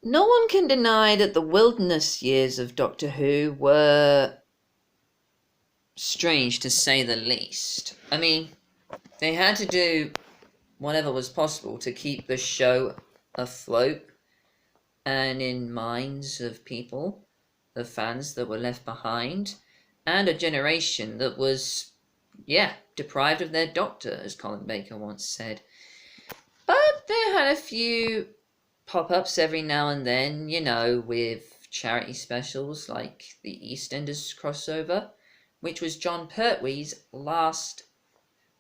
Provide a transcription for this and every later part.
no one can deny that the wilderness years of Doctor Who were strange, to say the least. I mean, they had to do whatever was possible to keep the show afloat and in minds of people, the fans that were left behind, and a generation that was, deprived of their Doctor, as Colin Baker once said. But they had a few pop-ups every now and then, with charity specials like the EastEnders crossover, which was Jon Pertwee's last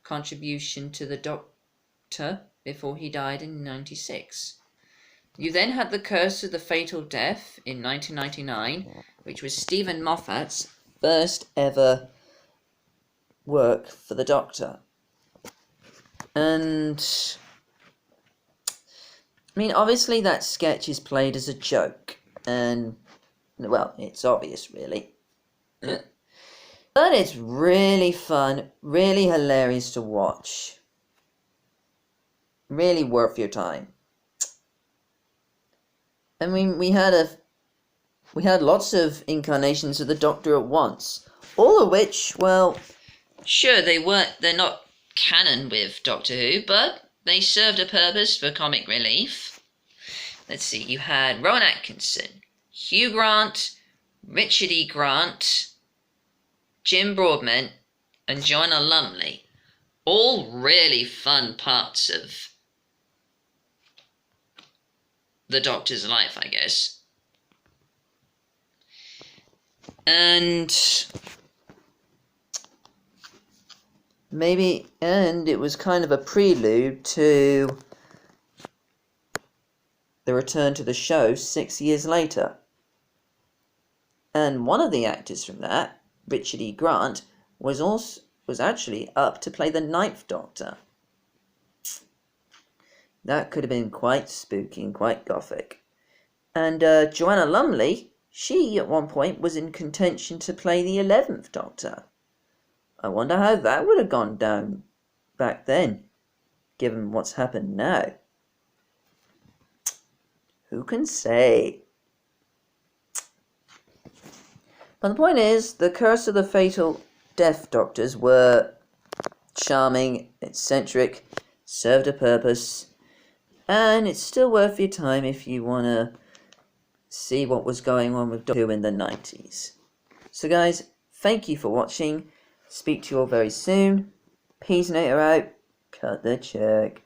contribution to the Doctor before he died in 96. You then had The Curse of the Fatal Death in 1999, which was Stephen Moffat's first ever work for the Doctor. And I mean, obviously that sketch is played as a joke, and, well, it's obvious, really. But it's really fun, really hilarious to watch. Really worth your time. I mean, we had lots of incarnations of the Doctor at once, all of which, well, sure, they're not canon with Doctor Who, but they served a purpose for comic relief. Let's see, you had Rowan Atkinson, Hugh Grant, Richard E. Grant, Jim Broadbent, and Joanna Lumley. All really fun parts of the Doctor's life, I guess. And it was kind of a prelude to the return to the show 6 years later. And one of the actors from that, Richard E. Grant, was actually up to play the 9th Doctor. That could have been quite spooky and quite gothic. And Joanna Lumley, she at one point was in contention to play the 11th Doctor. I wonder how that would have gone down back then, given what's happened now. Who can say? But the point is, the Curse of the Fatal Death Doctors were charming, eccentric, served a purpose, and it's still worth your time if you want to see what was going on with Doctor Who in the 90s. So guys, thank you for watching. Speak to you all very soon. Peace, Nater out. Cut the check.